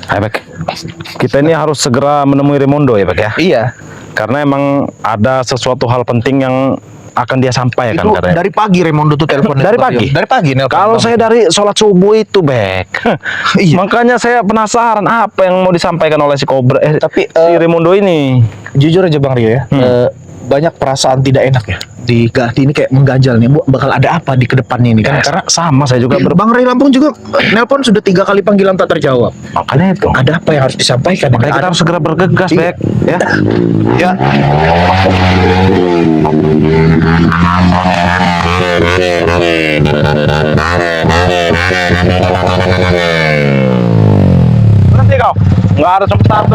Ayo, Bek. Kita ini harus segera menemui Raimondo ya, Bek ya. Iya. Karena emang ada sesuatu hal penting yang akan dia sampaikan Itu katanya. dari pagi Raimondo tuh telepon. Dari pagi? Dari pagi nelpon. Kalau saya dari sholat subuh itu, Bek. Iya. Makanya saya penasaran apa yang mau disampaikan oleh si Cobra, Tapi, si Raimondo ini. jujur aja Bang Rio ya, banyak perasaan tidak enak ya di Gati ini, kayak mengganjal nih. Bakal ada apa di kedepannya ini kan? Karena sama saya juga Bang Ray Lampung juga nelpon sudah 3 kali panggilan tak terjawab. makanya itu. Ada apa yang harus disampaikan? Makanya kita harus segera bergegas, Iya. Bek. Ya. Ya. Berhenti kau. Nggak ada sempat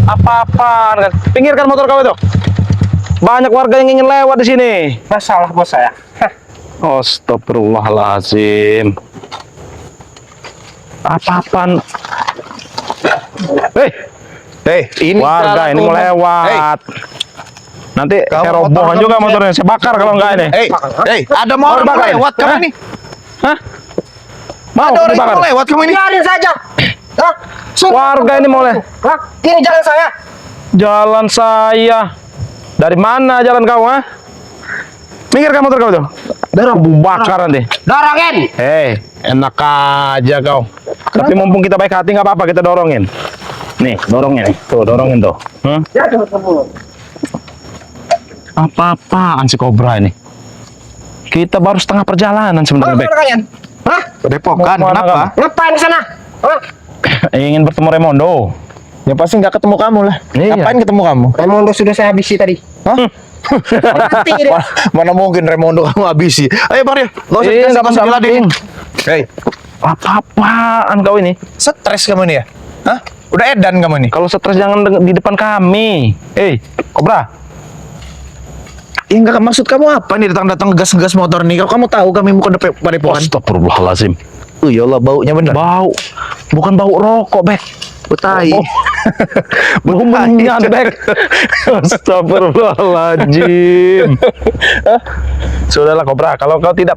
apa-apa. Pinggirkan motor kau itu. Banyak warga yang ingin lewat di sini. Masalah bos saya. Astagfirullahaladzim. Apa-apaan? Ini Warga ini mau lewat. Nanti Kamu saya robohan motor juga kamu, motornya. Saya bakar kalau enggak ini. Ada mau orang bakar. lewat kamu Hah? ini. Hah? Mau Ada orang yang dibakar? mau lewat kamu ini. Biarin saja. Hah? Warga ini mau Hah? Ini jalan saya. jalan saya. Dari mana jalan kau, ha? Minggirkan motor kau tuh. Dorong. Bakar nanti. Dorongin. Hei, enak aja kau. Tapi mumpung kita baik hati nggak apa-apa, kita dorongin. Nih, dorongin nih. Tuh, dorongin tuh. Ya, tunggu. Apa-apaan si Cobra ini? Kita baru setengah perjalanan sebenarnya, Bek. kalian? Hah? Depokan, Mau kemana kenapa? Ngapain ke sana? Hah? Ingin bertemu Raimondo. Ya pasti nggak ketemu kamu lah. Iya. Ngapain ketemu kamu? Raimondo sudah saya habisi tadi. Hah? Mati dia. Mana mungkin Raimondo kamu habisi? Ayo Bang Rio, nggak usah Nggak nggak usah penting. diladenin. Hei, Apa-apaan kau ini? stres kamu nih ya? Hah? Udah edan kamu nih? Kalau stres jangan di depan kami. Cobra. Ya enggak, maksud kamu apa nih datang-datang ngegas-ngegas motor nih? Kalau kamu tahu kami mau ke Padepokan. Astagfirullahaladzim. Ya Allah, baunya bener. Bau. Bukan bau rokok, Bek. Betai. Bau menyan, Bek. Astagfirullahaladzim. Sudahlah, Cobra. Kalau kau tidak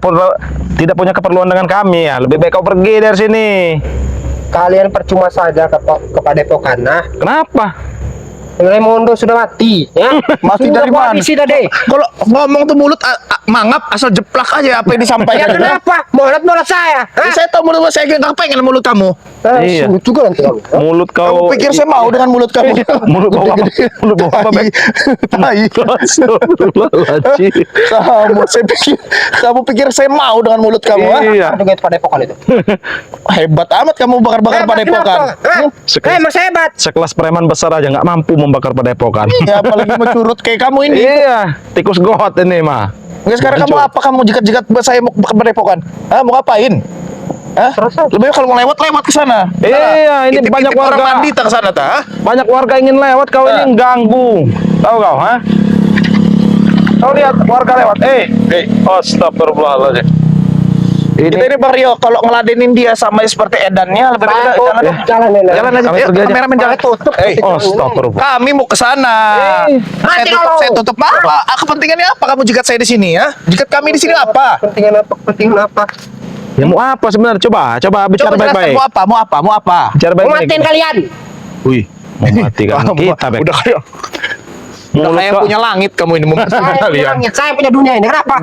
punya keperluan dengan kami, ya lebih baik kau pergi dari sini. Kalian percuma saja ke Padepokan. Nah, Kenapa? Raimondo sudah mati, ya. Mati Sudah dari gua mana? habisi dah deh. Kalau ngomong tuh mulut mangap, asal jeplak aja apa yang Ya disampaikan. kenapa? Mulut saya. Ya, saya tahu mulut saya nggak pengen mulut kamu. Iya. Sulit juga nanti kamu. Mulut Kamu kau. pikir saya mau dengan mulut kamu? Mulut bau apa? Mulut bau apa, Bek? Tai. Astagfirullahaladzim. Kamu pikir saya mau dengan mulut kamu? ha? Iya. Dengan Padepokan itu. Hebat amat kamu bakar-bakar Padepokan. Mas hebat. Sekelas preman besar aja nggak mampu membakar Padepokan. Ya apalagi mencurut kayak kamu ini. Iya, tikus got ini mah. Nggak, sekarang kamu apa? Kamu jikat-jikat saya mau ke Padepokan? Hah, mau ngapain? Hah? Lebih baik kalau mau lewat ke sana. Iya, ini banyak orang warga. mandi tak ke sana tak? Banyak warga ingin lewat, kau ini ganggu. Tahu kau, ha? Kau lihat warga lewat. Astagfirullahaladzim. Kita ini Bang Rio, kalau ngeladenin dia sama seperti edannya lebih baik jangan dong. Jalan Jalan aja. Kami Ayo, pergi aja. kameramen jalan. Tutup. Astagfirullah. Kami mau ke sana. Saya tutup apa? Kepentingannya apa kamu jikat saya di sini ya? Jikat kami di sini apa? Kepentingan apa? Ya mau apa sebenarnya? Coba bicara Coba jelaskan, baik-baik. mau apa? Bicara Mau baik-baik. matiin kalian. Wih, mau matikan kita, Bek. Udah kayak Mulut kayak kau- punya langit kamu ini mau Saya punya kalian. langit, saya punya dunia ini. Kenapa?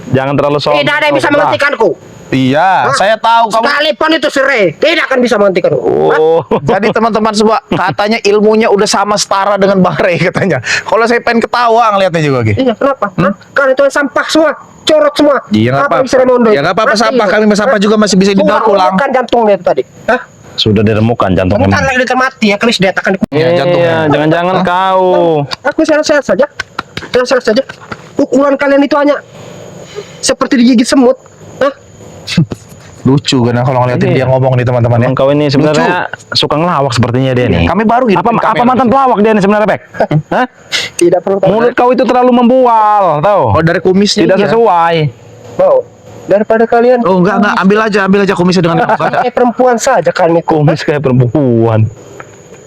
Jangan terlalu sombong. Tidak ada yang bisa menghentikanku. Iya, saya tahu kamu. Sekalipun itu serai, tidak akan bisa menghentikanku. Oh. Jadi teman-teman semua, katanya ilmunya udah sama setara dengan Bang Ray katanya. Kalau saya pengen ketawa ngeliatnya juga gitu. Iya, kenapa? Kalian itu sampah semua, corot semua. Iya nggak apa-apa. bisa Raimondo? Ya nggak apa-apa, Mati. sampah kami sampah juga masih bisa didaur ulang. Bukan jantungnya itu tadi. Hah? Sudah diremukan jantungnya. Bentar lagi dia mati ya, kelis dia akan. Iya, jantungnya. Iya, jangan-jangan kau. Aku sehat-sehat saja. Sehat-sehat saja. Ukuran kalian itu hanya seperti digigit semut. Hah? Lucu kan kalau ngeliatin Iya. dia ngomong nih teman-teman ya. Emang kau ini sebenarnya suka ngelawak sepertinya dia nih. Kami baru hidupin apa kamera mantan di sini. pelawak dia nih sebenarnya, Bek? Hah? Tidak perlu tahu. Mulut kau itu terlalu membual, tahu? Oh, dari kumisnya. Tidak iya. sesuai. Mau daripada kalian Oh, enggak, ambil aja kumisnya dengan kamu. kayak perempuan saja kalian itu. Kumis kayak perempuan.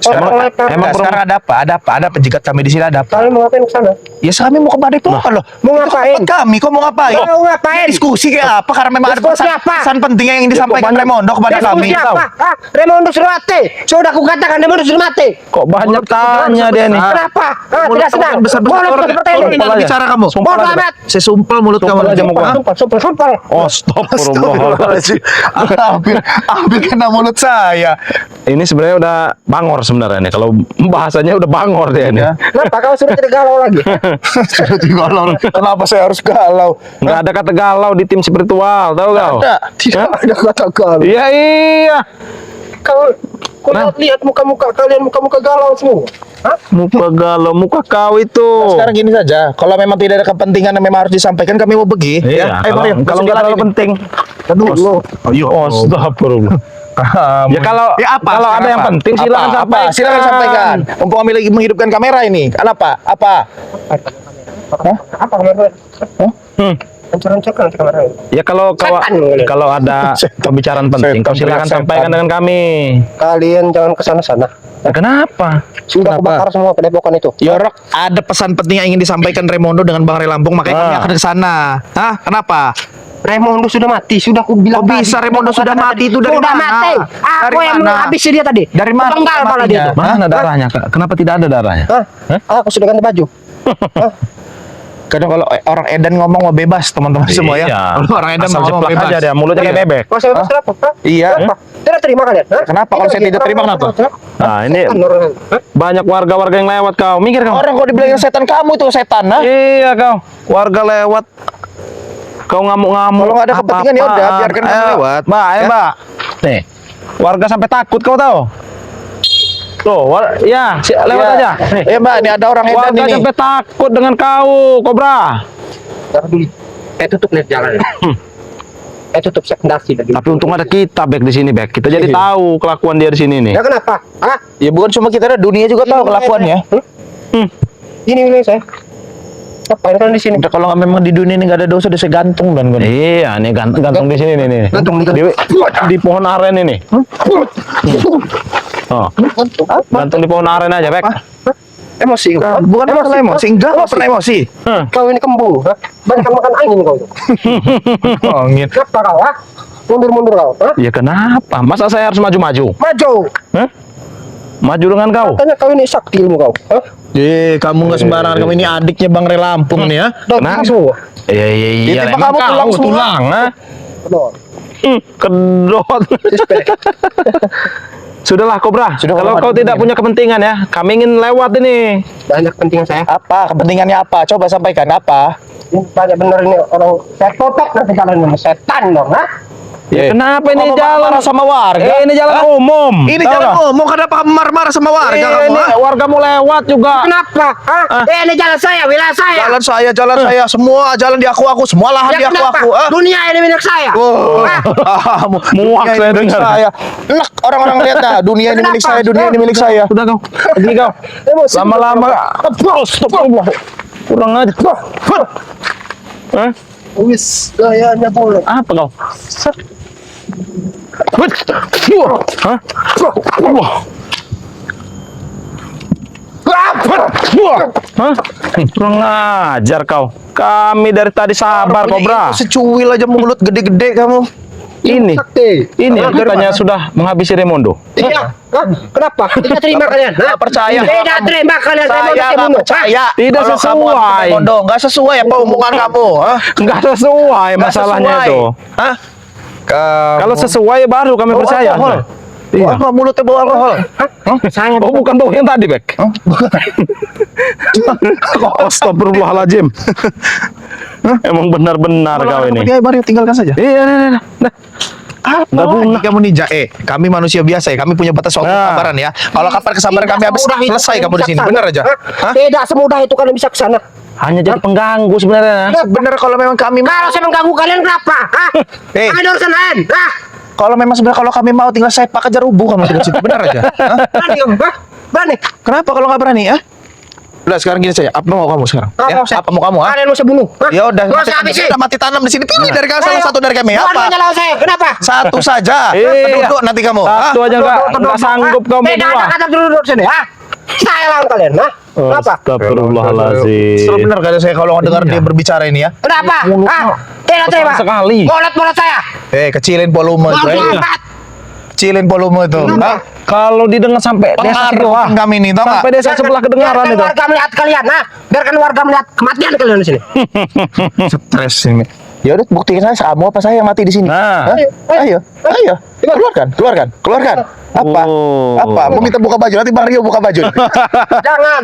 Sekarang, emang sekarang ada apa? Ada apa? Ada penjigat kami di sini, ada apa? Kalian mau ngapain ke sana? Ya kami mau ke Padepokan loh. Mau Itu ngapain? tempat kami, kok mau ngapain? Mau ngapain? Diskusi kayak apa? Karena memang ada Diskusi pesan, apa? pesan penting yang disampaikan Raimondo kepada kami. Diskusi apa? Ah, Raimondo sudah mati. Sudah aku katakan Raimondo sudah mati. Kok banyak tanya dia nih? Kenapa? Ah, tidak senang. Besar-besar Mulut orang seperti ini. tinggal bicara kamu. Bodoh amat. Saya sumpel mulut kamu. Sumpel aja muka. Sumpah. Oh, stop. Hampir kena mulut saya. Ini sebenarnya udah bangor sebenarnya nih. Kalau bahasanya udah bangor dia nih. Kenapa kau sudah tidak galau lagi? Kenapa saya harus galau? Nggak ada kata galau di tim spiritual, tahu kau? Ada. Tidak ada kata galau. Iya. Kau lihat muka-muka kalian, muka-muka galau semua. Hah? Muka galau, muka kau itu. Sekarang gini saja, kalau memang tidak ada kepentingan yang memang harus disampaikan, kami mau pergi. Iya, Ayo, kalau Mario, kalau nggak terlalu penting. Aduh, Oh, astagfirullah. Ya kalau kalau ada yang penting silakan sampaikan. Silakan sampaikan. Mumpung kami lagi menghidupkan kamera ini. Apa? Apa kemarin? Hancur-hancurkan kamera. Ya kalau ada pembicaraan penting, kau silakan sampaikan dengan kami. Kalian jangan ke sana-sana. Ya, kenapa? Sudah kebakar semua Padepokan itu. Yorok, ada pesan penting yang ingin disampaikan Raimondo dengan Bang Ray Lampung, makanya kami akan ke sana. Hah? Kenapa? Raimondo sudah mati, sudah aku bilang. Kok bisa Raimondo sudah mati itu dari sudah mana? mati. Aku Dari yang mana? menghabisi dia tadi. Dari mana Penggal kepala dia matinya? itu. Mana darahnya? Kenapa tidak ada darahnya? Hah? Aku sudah ganti baju. Hah? Kadang kalau orang Edan ngomong mau bebas, teman-teman semua ya. Iya. Kalau orang Edan Asal ngomong jeplak bebas. aja dia, mulutnya kayak bebek. Kau saya kenapa? Hah? Iya. Kenapa? Tidak terima kalian? Hah? Kenapa? Kalau saya tidak terima, kenapa? Nah, ini banyak warga-warga yang lewat kau. Mikir kau. Orang kok dibilangin setan, kamu itu setan, ha? Iya kau. Warga lewat. Kau ngamuk-ngamuk. Kalau nggak ada kepentingan, ya udah, Apa-apaan. biarkan kami Ayo, lewat. Mbak, Ya. Mbak. Nih. Warga sampai takut kau tahu. Tuh, ya, lewat aja. Nih. Ya Mbak, ini ada orang Edan Warga ini. sampai takut dengan kau, Kobra. Jangan dulu. Tutup net jalan. Tutup sekondasi tadi. Tapi untung ada kita Bek di sini, Bek. Kita jadi tahu kelakuan dia di sini nih. Ya kenapa? Hah? Ya bukan cuma kita, ada dunia juga tahu kelakuannya. Ini wilayah saya. Ngapain kalian di sini? Udah, kalau nggak memang di dunia ini nggak ada dosa, saya gantung dan gue. Iya, nih gantung di sini nih. Gantung Di pohon aren ini. Oh, gantung di pohon aren aja, Bek. Emosi. Bukan masalah emosi, enggak pernah emosi. Kau ini kembung, hah? Banyak makan angin kau itu. Ngomongin. Kenapa kau, hah? Mundur-mundur kau, hah? Ya kenapa? Masa saya harus maju-maju? Maju. Hah? Maju dengan kau? Katanya kau ini sakti ilmu kau, hah? Kamu nggak sembarangan, kamu ini adiknya Bang Ray Lampung nih ya. Kenapa? Semua. Iya. Tiba Emang kamu tulang semua. tulang, ha? Benar. Kedot. Sudahlah, Kobra. Sudah, Kalau Kobra, kau tidak punya kepentingan ya, kami ingin lewat ini. Banyak penting saya. Apa kepentingannya apa? Coba sampaikan apa? Ini banyak bener ini orang. Saya totok nanti kalian ini setan dong, hah? Ya, kenapa ini Kamu jalan marah sama warga? Ini jalan Hah? umum. Ini Tahu jalan nggak? umum, kenapa kamu marah-marah sama warga kamu? Ini Ha? warga mau lewat juga. Kenapa? Hah? Ini jalan saya, wilayah saya. Jalan saya, semua jalan di aku, semua lahan di Ya kenapa? aku. Ha? Dunia ini milik saya. Hah? Muak saya dengar. Enak orang-orang lihat dah, dunia ini milik saya, dunia ini milik saya. Sudah kau. Pergi kau. Emosi. Lama-lama. Astagfirullah. Kurang aja. Hah? Wis, gayanya boleh. Apa kau? Hah? Hah? Kurang ajar kau. Kami dari tadi sabar, Kobra. Secuil aja mulut gede-gede kamu. Ini Hah? katanya sudah menghabisi Raimondo. Iya. Hah? Kenapa? Tidak terima kalian? Hah? Nggak percaya. Tidak terima kalian. Saya nggak percaya. Tidak Kalau kamu sesuai. habis Raimondo, nggak sesuai apa omongan kamu. Ha? Enggak sesuai Nggak masalahnya sesuai. itu. Hah? Kalau sesuai baru kami Bau percaya. alkohol. Iya. Alkohol, mulutnya bau alkohol. Saya Oh, bukan bau yang tadi, Bek. Astagfirullahaladzim. Emang benar-benar kau ini. Dia mari tinggalkan saja. Iya, nah. Nggak guna. Kamu ninja, kami manusia biasa ya. Kami punya batas waktu Nah. kesabaran ya. Kalau kapan kesabaran kami habis, selesai kamu di sini. Benar aja. Hah? Tidak semudah itu kalian bisa ke sana. Hanya jadi pengganggu sebenarnya. Benar kalau memang kami Kalau saya mengganggu kalian kenapa? Hah? Eh. Ada urusan lain. Hah? kalau memang sebenarnya kalau kami mau tinggal sepak aja rubuh kamu di situ. Benar aja. Hah? Berani kamu? Hah? Berani? Kenapa kalau nggak berani ya? Udah sekarang gini saja. Apa mau kamu sekarang? Apa Ya, mau saya? apa mau kamu? Ha? Kalian mau saya bunuh? Hah? Ya udah, Mau saya habisi? udah mati tanam di sini. Pilih dari kalian salah satu dari kami. Apa? Dua-duanya lawan saya. Kenapa? Satu saja. Iya. Duduk nanti kamu. Satu aja nggak sanggup kau Tidak ada berdua. kata duduk sini. Hah? Saya lawan kalian. Hah? Kenapa? Astagfirullahaladzim. Sudah benar kata saya kalau dengar dia berbicara ini ya. Kenapa? Hah? Tidak terima. sekali. Mulut saya. Kecilin volume itu. Mulut. Kecilin volume itu. Hah? Kalau didengar sampai desa sebelah, Pengaruh kami ini, tau sampai nggak? desa sebelah kedengaran Biarkan itu. warga melihat kalian. Nah, biarkan warga melihat kematian kalian di sini. Stres ini. Ya udah buktikan saya kamu apa saya yang mati di sini. Nah. Ayo. Keluarkan. Apa? Oh. Apa? Mau minta buka baju nanti Bang Rio buka baju. Jangan.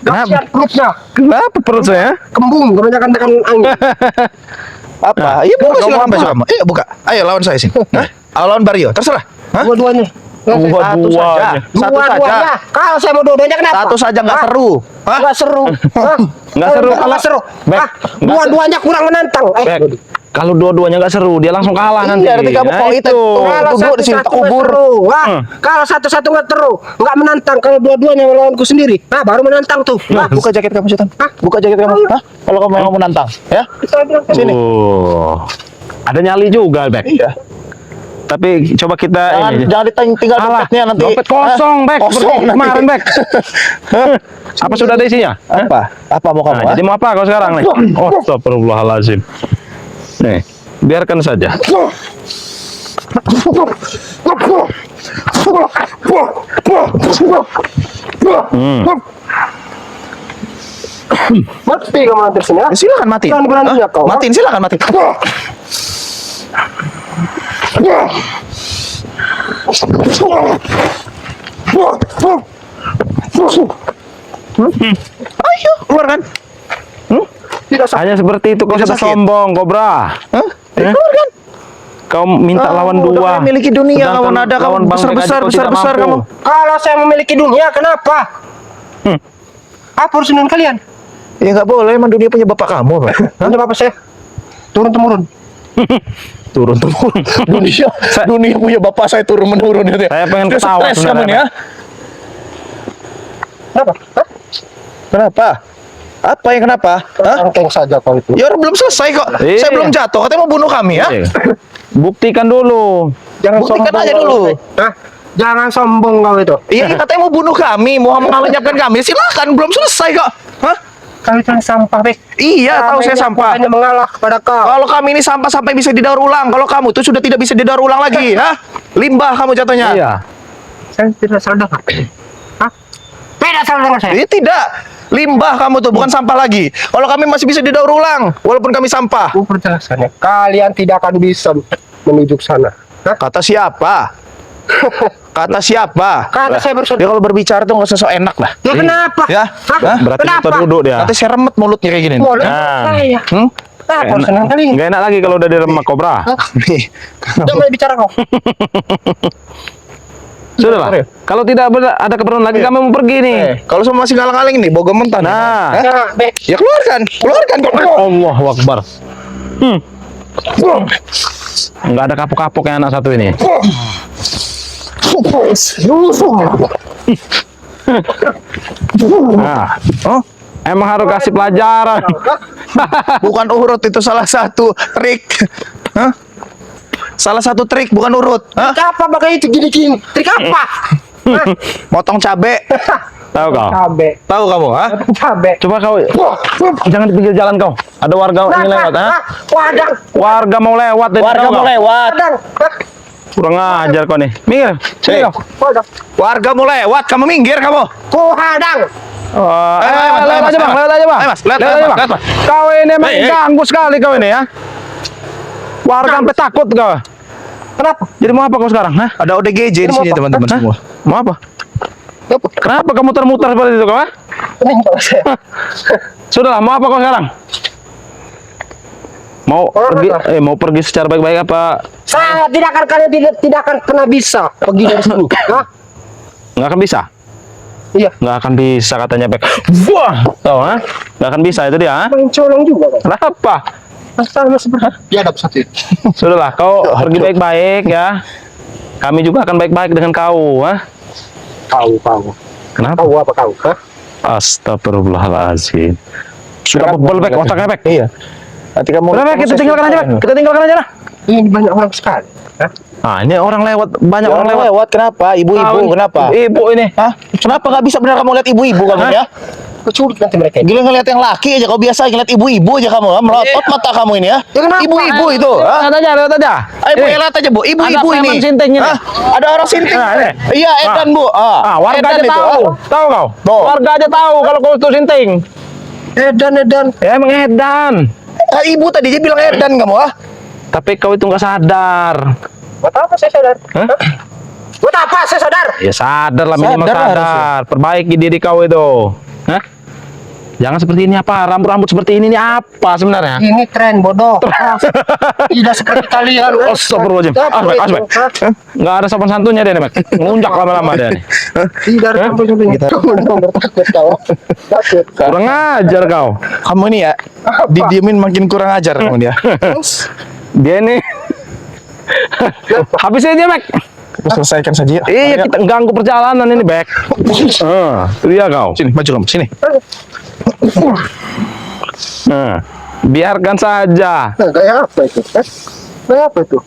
Kasihan perutnya. Kenapa perut saya? Kembung kebanyakan tekan angin. Apa? Iya buka kamu silakan apa? baju kamu. Iya buka. Ayo lawan saya sini. Hah? Lawan Bang Rio. Terserah. Hah? Dua-duanya. Satu saja. Satu saja. Dua-duanya. Kalau saya mau dua-duanya kenapa? Satu saja nggak Hah? seru. Hah? Nggak seru. Hah? Nggak seru Nggak kalau- seru. Bek, Hah? nggak Dua-duanya kurang menantang. Bek, kalau dua-duanya nggak seru, dia langsung kalah nanti. Iya, nanti kamu Nah, kalau kita itu. Kalau duduk di sini satu-satu tak kubur. nggak seru. Wah, Hmm. kalau satu-satu nggak seru, nggak menantang. Kalau dua-duanya melawanku sendiri, nah baru menantang tuh. Nah, Buka jaket kamu Sultan. Hah? Buka jaket kamu. Ayo. Hah? Kalau kamu mau menantang, ya? saya bilang, Sini. Oh. Ada nyali juga, Bek. Iya. Tapi coba kita ini. Jangan tinggal Alah, dompetnya nanti. dompet kosong, Hah? Bek. Kosong Seperti nanti. kemarin, Bek. Apa sudah ada isinya? Hah? Apa? Apa mau kamu? Nah, jadi mau apa kau sekarang nih? Oh, astagfirullahaladzim. Nih, biarkan saja. mati kamu nanti sini. Ya, silakan mati. Jangan beraninya Hah? kau. Matiin silakan mati. Ayo, keluarkan. Tidak sah. Hanya seperti itu kau Tidak sudah sakit. sombong, Kobra. Hah? Keluarkan. Kau minta lawan Udah dua. kayak miliki dunia, Sedangkan lawan ada kamu Bang Bek aja kau tidak besar mampu. kamu. Kalau saya memiliki dunia, kenapa? Apa urusan dengan kalian? Ya nggak boleh, emang dunia punya bapak kamu, Pak. Hanya bapak saya turun temurun. Turun temurun. dunia punya bapak saya turun menurun gitu ya. Saya pengen Udah ketawa stres kamu sebenarnya, nih ya. Kenapa? Hah? Kenapa? Apa yang kenapa? Hah? Angkeng saja kau itu. Ya orang belum selesai kok. Iya. Saya belum jatuh. Katanya mau bunuh kami ya. Iya. Buktikan dulu. Jangan Buktikan sombong aja kau dulu. itu. Hah? Jangan sombong kau itu. Iya katanya mau bunuh kami, mau melenyapkan kami. Silakan, belum selesai kok. Hah? Kau itu sampah, Bek. Iya, tahu saya sampah. Hanya mengalah kepada kau. Kalau kami ini sampah sampai bisa didaur ulang. Kalau kamu itu sudah tidak bisa didaur ulang lagi, hah? Limbah kamu jatuhnya. Iya. Saya tidak salah dengar. Hah? Tidak salah dengar saya. Tidak. Limbah kamu tuh, bukan sampah lagi. Kalau kami masih bisa didaur ulang, walaupun kami sampah. Aku perjelaskannya. Kalian tidak akan bisa menuju ke sana. Hah? Kata siapa? Kata siapa? Kata saya barusan. Dia kalau berbicara tuh nggak usah sok enak lah. Ya kenapa? Ya? Hah? Hah? Berarti Kenapa? kita duduk dia. Nanti saya remet mulutnya kayak gini. Boleh. Nah. Saya. Hmm? Apa urusan dengan kalian? Nggak enak lagi kalau udah diremak Kobra. Nih. Jangan banyak bicara kau. Sudahlah. Kalau tidak ada keperluan lagi, kami mau pergi nih. Kalau semua masih ngalang-ngaling nih, bogem mentah. nih. Nah. Hah? Nah, Bek. Ya keluarkan. Allahu Akbar. Nggak ada kapok-kapoknya anak satu ini. Nah, Oh, emang harus kasih pelajaran. bukan urut itu salah satu trik. Hah? Salah satu trik bukan urut. Hah? Trik apa pakai itu gini-gini? Trik apa? Hah? Motong cabe. Tahu kau? Cabe. Tahu kamu, ha? Cabe. Coba kau jangan di pinggir jalan kau. Ada warga ini lewat, ha? Wadang. Warga mau lewat dari Warga tahu mau kau? lewat. Wadang. Hah? Kurang ajar kau nih. Minggir. Sini kau. Wadang. Warga mau lewat, kamu minggir kamu. Ku hadang. Lewat aja bang, lewat aja bang. Ayo, Mas, lewat, Lewat aja, lewat, Bang. lewat, Mas. Kau ini emang Hei, hei. ganggu sekali kau ini ya. Warga sampai takut kau. Kenapa? Jadi mau apa kau sekarang? Hah? Ada ODGJ di sini Apa? teman-teman Hah? semua. Mau apa? Apa? Kenapa kamu muter-muter seperti itu kau? Ha? Pening kau saya. Sudahlah, mau apa kau sekarang? Mau Orang pergi apa? mau pergi secara baik-baik apa? Saya tidak akan kalian tidak akan pernah bisa pergi dari sini. Hah? Nggak akan bisa. Iya. Nggak akan bisa katanya Bek. Wah, tahu ha? Nggak akan bisa itu dia. Ha? Main colong juga kan. Kenapa? Sama seperti biadab satu. Sudahlah, kau pergi baik-baik ya. Kami juga akan baik-baik dengan kau, ha? Kau. Kenapa? Kau apa kau? Hah? Astagfirullahaladzim. Sudah bebel Bek, otaknya Bek. Iya. Nanti kamu Udah Bek, kita tinggalkan aja Bek. Kita tinggalkan aja lah. Ini banyak orang sekali. Hah? Ah, ini orang lewat, banyak orang lewat. lewat. Kenapa? Ibu-ibu Tahu, kenapa? Ibu ini. Hah? Kenapa nggak bisa benar kamu lihat ibu-ibu kamu Hah? ya? Keculik nanti mereka. Gila ngeliat yang laki aja, kau biasa ngeliat ibu-ibu aja kamu, ha? Melotot mata kamu ini ya. Ya kenapa? Ibu-ibu itu, ha? Lihat aja. Ayo Bu, lihat aja Bu, ibu-ibu Ada ini. preman sinting ini. Hah? Ada orang sinting. Nah, ini. Iya, Edan Bu. Warga Edan aja itu, tahu. ha? Tahu kau? Tuh. Warga aja tahu kalau kau itu sinting. Edan. Ya emang edan. Ibu tadi dia bilang Edan kamu, ha? Tapi kau itu nggak sadar. Buat apa saya sadar? Hah? Buat apa saya sadar? Ya sadar lah, minimal Sadar sadar. Perbaiki diri kau itu. Hah? Jangan seperti ini apa? Rambut-rambut seperti ini apa sebenarnya? Ini tren bodoh. Tidak seperti kalian. Astagfirullahaladzim. Apa Asbek. itu? Hah? Nggak ada sopan santunnya deh, Mek. Ngelunjak lama-lama deh nih. Tidak ada sampai-sampai. Kita- Kamu benar takut kau. Takut. Kurang ajar kau. Kamu ini ya, didiemin makin kurang ajar kamu dia. Dia nih. Habis aja, Mek. Kita selesaikan saja. Iya, kita ganggu perjalanan ini, Bek. Iya kau. Sini, maju kamu, sini. Nah, biarkan saja. Nah, kayak apa itu? Hah? Kayak apa itu?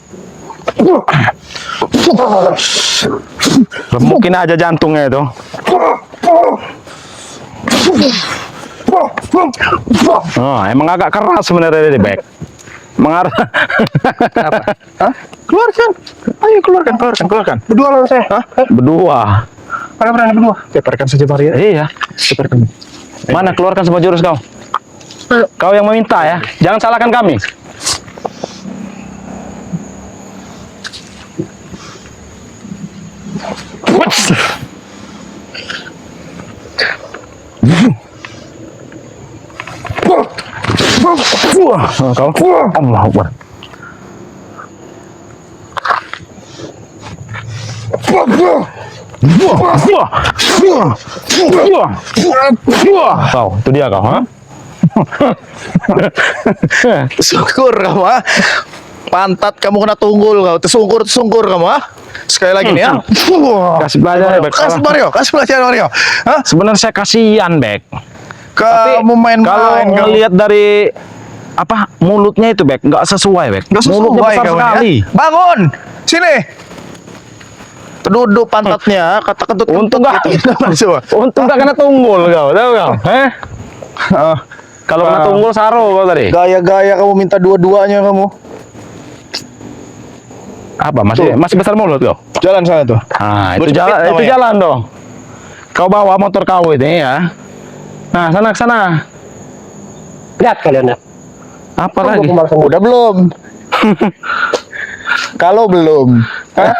Remukin aja jantungnya itu. Oh, emang agak keras sebenarnya ini, Bek. Mengarah. Hah? Keluarkan. Ayo keluarkan. Berdua lawan saya. Hah? Berdua. Mana berani berdua? Keparkan saja Maria. Iya. Keparkan. Mana keluarkan semua jurus kau? Ayo. Kau yang meminta ya. Jangan salahkan kami. Wuts. Wah, kau. Allah Akbar. Kau, itu dia kau, ha? Syukur kamu, ha? Pantat kamu kena tunggul kau, tersungkur kamu, ha? Sekali lagi nih ya. Kasih pelajaran ya, Bek. Kasih Mario, kasih pelajaran Mario. Hah? Sebenarnya saya kasihan, Bek. Kamu main-main. Kalau kamu. ngelihat dari apa mulutnya itu, Bek, nggak sesuai, Bek. Nggak sesuai Mulutnya besar kamu sekali. ya. Bangun, sini. Duduk pantatnya, kata kentut. Untung nggak, gitu. untung nggak kena tunggul kau, tahu kau? Kalau kena tunggul saro kau tadi. Gaya-gaya kamu minta dua-duanya kamu. Apa masih besar mulut kau? Jalan sana tuh. Nah, itu Berjepit jalan, itu namanya. jalan dong. Kau bawa motor kau ini ya. Nah, sana ke sana. Lihat kalian ya. Apa Kamu lagi? kemana semua? Udah belum? Kalau belum, hah?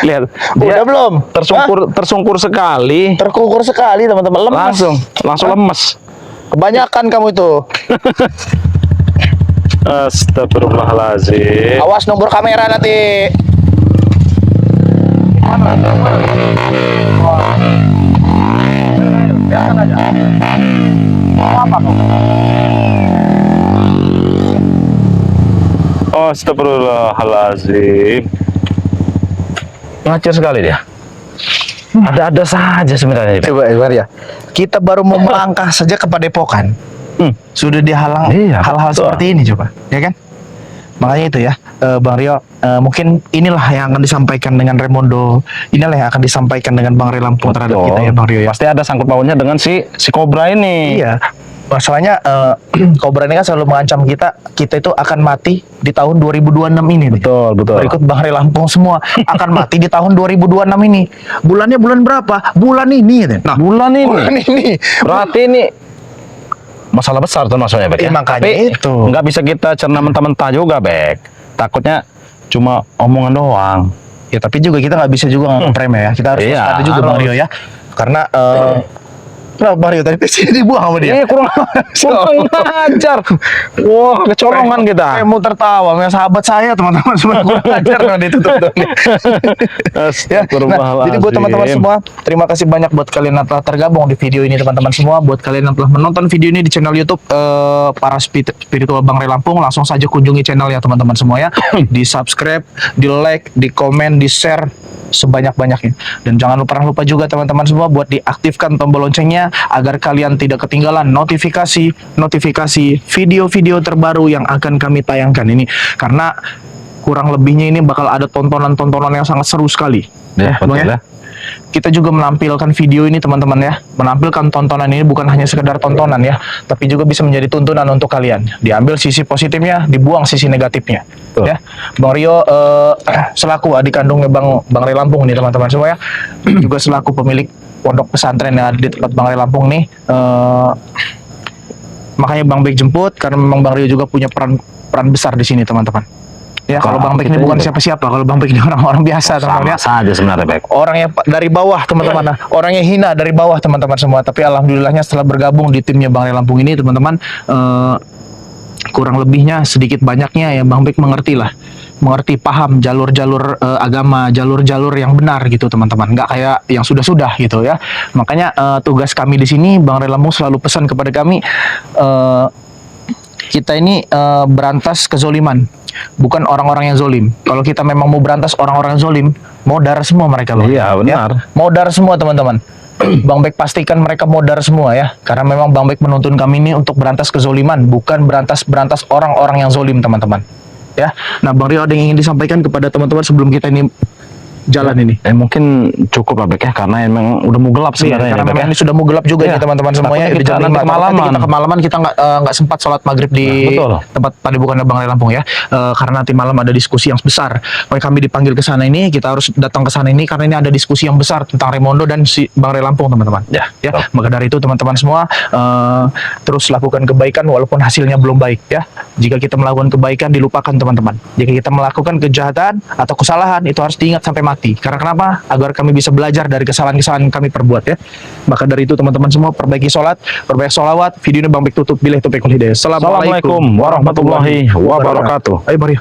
Lihat. Udah Dia belum? tersungkur sekali. Terkukur sekali teman-teman, lemas. Langsung lemes. Kebanyakan kamu itu. Astagfirullahaladzim. Awas nomor kamera nanti. Astagfirullahaladzim. Ngacir sekali dia. Ada-ada saja sebenarnya. Bek. Coba Maria, kita baru mau melangkah saja ke Padepokan, sudah dihalang Iya, hal-hal betul. seperti ini coba, ya kan? Makanya itu ya, Bang Rio, mungkin inilah yang akan disampaikan dengan Raimondo, inilah yang akan disampaikan dengan Bang Rio Lampung terhadap Betul. kita ya Bang Rio ya. Pasti ada sangkut pautnya dengan si Cobra ini. Iya, masalahnya Cobra ini kan selalu mengancam kita itu akan mati di tahun 2026 ini nih. Betul. Berikut Bang Rio Lampung semua akan mati di tahun 2026 ini. Bulannya bulan berapa? Bulan ini. Nah, Bulan ini. bulan ini. Berarti ini masalah besar tuh maksudnya, Bek. Iya, Ya? makanya Tapi itu. nggak bisa kita cerna mentah-mentah juga, Bek. Takutnya cuma omongan doang. Ya tapi juga kita nggak bisa juga nge-frame ya. Kita harus Iya, ada juga Bang harus. Rio ya. Karena kenapa Bang Rio tadi sini dibuang sama dia? Kurang ajar. Wah, kecolongan kita. Saya mau tertawa, sama sahabat saya teman-teman semua kurang ajar nah ditutup tuh nih. Ya, nah, jadi buat teman-teman semua, terima kasih banyak buat kalian yang telah tergabung di video ini teman-teman semua. Buat kalian yang telah menonton video ini di channel YouTube para spiritual Bang Ray Lampung, langsung saja kunjungi channel ya teman-teman semua ya. Di subscribe, di like, di komen, di share, sebanyak-banyaknya. Dan jangan lupa juga teman-teman semua buat diaktifkan tombol loncengnya agar kalian tidak ketinggalan notifikasi video-video terbaru yang akan kami tayangkan ini, karena kurang lebihnya ini bakal ada tontonan-tontonan yang sangat seru sekali. Ya, Bang, betul ya. Kita juga menampilkan video ini teman-teman ya, menampilkan tontonan ini bukan hanya sekedar tontonan ya, tapi juga bisa menjadi tuntunan untuk kalian. Diambil sisi positifnya, dibuang sisi negatifnya. Betul. Ya, Bang Rio selaku adik kandungnya Bang Ray Lampung nih teman-teman semua ya, juga selaku pemilik pondok pesantren yang ada di tempat Bang Ray Lampung nih. Makanya Bang Bek jemput karena memang Bang Rio juga punya peran besar di sini teman-teman. Ya, kalau Bang Bek ini bukan siapa-siapa, kalau Bang Bek ini orang-orang biasa teman-teman ya. Sama saja sebenarnya, Bek. Orangnya dari bawah teman-teman, orangnya hina dari bawah teman-teman semua. Tapi alhamdulillahnya setelah bergabung di timnya Bang Ray Lampung ini teman-teman, kurang lebihnya sedikit banyaknya ya Bang Bek mengerti, paham jalur-jalur agama, jalur-jalur yang benar gitu teman-teman, nggak kayak yang sudah-sudah gitu ya. Makanya tugas kami di sini, Bang Ray Lampung selalu pesan kepada kami, kita ini berantas kezoliman, bukan orang-orang yang zolim. Kalau kita memang mau berantas orang-orang yang zolim, modar semua mereka loh. Iya, benar. Ya, modar semua teman-teman. Bang Bek pastikan mereka modar semua ya, karena memang Bang Bek menuntun kami ini untuk berantas kezoliman, bukan berantas orang-orang yang zolim teman-teman. Ya, nah Bang Rio ada yang ingin disampaikan kepada teman-teman sebelum kita ini jalan ini? Mungkin cukup lah, Bek ya, karena emang udah mau gelap Iya, sebenarnya. karena Bek, memang ya. ini sudah mau gelap juga Iya. nih teman-teman semuanya. Takut Di jam kita nanti 5 kemalaman. kita kemalaman, kita nggak sempat sholat maghrib di Betul. tempat padepokan Bang Ray Lampung ya. Karena nanti malam ada diskusi yang besar. Makanya kami dipanggil ke sana ini, kita harus datang ke sana ini karena ini ada diskusi yang besar tentang Raimondo dan si Bang Ray Lampung teman-teman. Ya, betul. Maka dari itu teman-teman semua terus lakukan kebaikan walaupun hasilnya belum baik ya. Jika kita melakukan kebaikan dilupakan teman-teman. Jika kita melakukan kejahatan atau kesalahan itu harus diingat sampai mati. Karena kenapa? Agar kami bisa belajar dari kesalahan-kesalahan yang kami perbuat ya. Maka dari itu teman-teman semua perbaiki sholat, perbaiki sholawat. Video ini Bang Bek tutup. Billahi taufiq wal hidayah. Assalamualaikum warahmatullahi wabarakatuh. Ayo Maria.